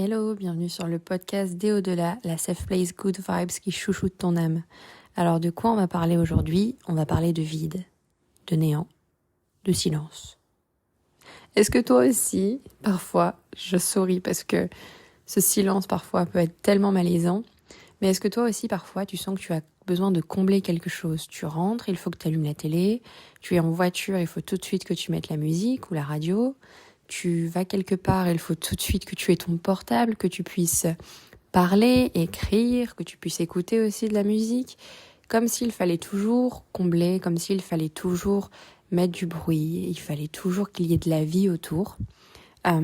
Hello, bienvenue sur le podcast Des Au-delà, la safe place good vibes qui chouchoute ton âme. Alors de quoi on va parler aujourd'hui? On va parler de vide, de néant, de silence. Est-ce que toi aussi, parfois, je souris parce que ce silence parfois peut être tellement malaisant, mais est-ce que toi aussi parfois tu sens que tu as besoin de combler quelque chose? Tu rentres, il faut que tu allumes la télé, tu es en voiture, il faut tout de suite que tu mettes la musique ou la radio. Tu vas quelque part, il faut tout de suite que tu aies ton portable, que tu puisses parler, écrire, que tu puisses écouter aussi de la musique, comme s'il fallait toujours combler, comme s'il fallait toujours mettre du bruit, il fallait toujours qu'il y ait de la vie autour.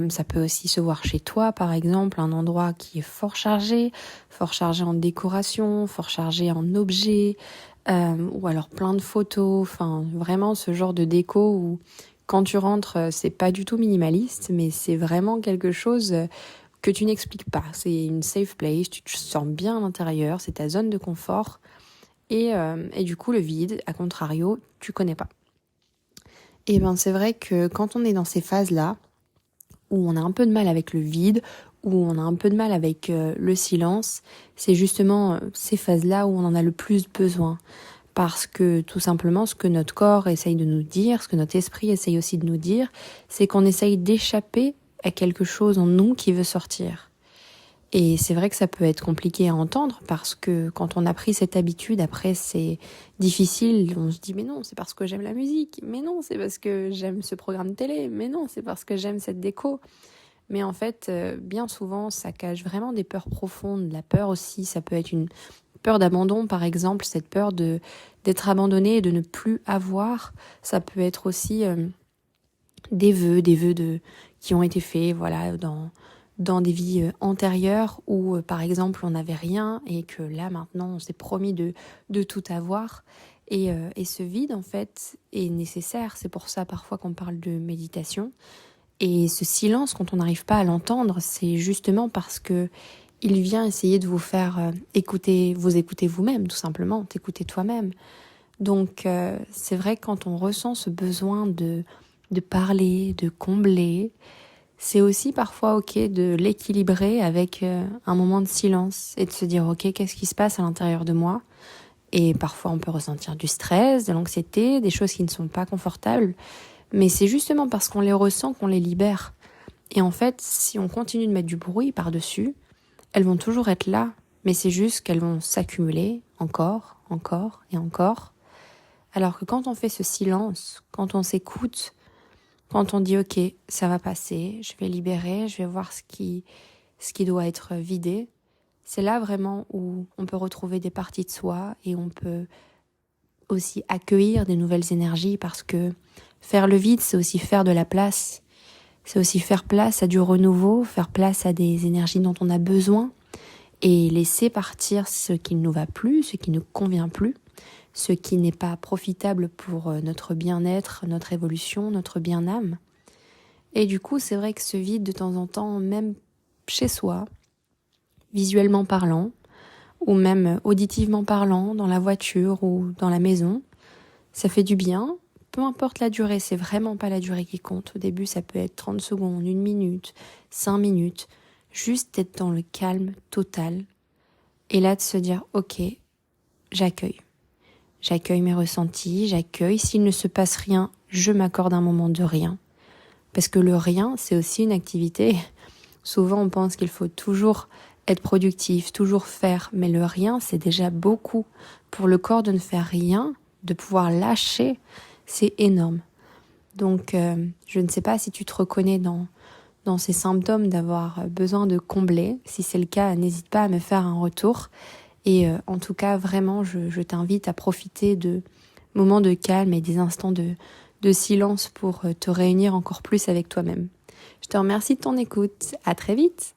Ça peut aussi se voir chez toi, par exemple, un endroit qui est fort chargé en décoration, fort chargé en objets, ou alors plein de photos, enfin vraiment ce genre de déco où quand tu rentres, c'est pas du tout minimaliste, mais c'est vraiment quelque chose que tu n'expliques pas. C'est une safe place, tu te sens bien à l'intérieur, c'est ta zone de confort. Et du coup, le vide, à contrario, tu connais pas. Et ben c'est vrai que quand on est dans ces phases-là, où on a un peu de mal avec le vide, où on a un peu de mal avec le silence, c'est justement ces phases-là où on en a le plus besoin. Parce que tout simplement, ce que notre corps essaye de nous dire, ce que notre esprit essaye aussi de nous dire, c'est qu'on essaye d'échapper à quelque chose en nous qui veut sortir. Et c'est vrai que ça peut être compliqué à entendre parce que quand on a pris cette habitude, après c'est difficile. On se dit mais non, c'est parce que j'aime la musique, mais non, c'est parce que j'aime ce programme de télé, mais non, c'est parce que j'aime cette déco. Mais en fait, bien souvent, ça cache vraiment des peurs profondes. La peur aussi, ça peut être une peur d'abandon, par exemple, cette peur d'être abandonné et de ne plus avoir. Ça peut être aussi des vœux qui ont été faits, voilà, dans des vies antérieures où, par exemple, on n'avait rien et que là, maintenant, on s'est promis de tout avoir. Et ce vide, en fait, est nécessaire. C'est pour ça, parfois, qu'on parle de méditation. Et ce silence, quand on n'arrive pas à l'entendre, c'est justement parce que il vient essayer de vous faire écouter vous-même, tout simplement, t'écouter toi-même. Donc, c'est vrai que quand on ressent ce besoin de parler, de combler, c'est aussi parfois ok de l'équilibrer avec un moment de silence et de se dire ok, qu'est-ce qui se passe à l'intérieur de moi? Et parfois on peut ressentir du stress, de l'anxiété, des choses qui ne sont pas confortables, mais c'est justement parce qu'on les ressent qu'on les libère. Et en fait, si on continue de mettre du bruit par-dessus, elles vont toujours être là, mais c'est juste qu'elles vont s'accumuler encore, encore et encore. Alors que quand on fait ce silence, quand on s'écoute, quand on dit ok, ça va passer, je vais libérer, je vais voir ce qui doit être vidé, c'est là vraiment où on peut retrouver des parties de soi et on peut aussi accueillir des nouvelles énergies parce que faire le vide, c'est aussi faire de la place. C'est aussi faire place à du renouveau, faire place à des énergies dont on a besoin et laisser partir ce qui ne nous va plus, ce qui ne convient plus, ce qui n'est pas profitable pour notre bien-être, notre évolution, notre bien-âme. Et du coup, c'est vrai que ce vide de temps en temps, même chez soi, visuellement parlant, ou même auditivement parlant, dans la voiture ou dans la maison, ça fait du bien. Peu importe la durée, c'est vraiment pas la durée qui compte. Au début, ça peut être 30 secondes, 1 minute, 5 minutes. Juste être dans le calme total. Et là, de se dire, ok, j'accueille. J'accueille mes ressentis, j'accueille. S'il ne se passe rien, je m'accorde un moment de rien. Parce que le rien, c'est aussi une activité. Souvent, on pense qu'il faut toujours être productif, toujours faire. Mais le rien, c'est déjà beaucoup. Pour le corps de ne faire rien, de pouvoir lâcher, c'est énorme. Donc, je ne sais pas si tu te reconnais dans ces symptômes d'avoir besoin de combler. Si c'est le cas, n'hésite pas à me faire un retour. Et en tout cas, vraiment, je t'invite à profiter de moments de calme et des instants de silence pour te réunir encore plus avec toi-même. Je te remercie de ton écoute. À très vite.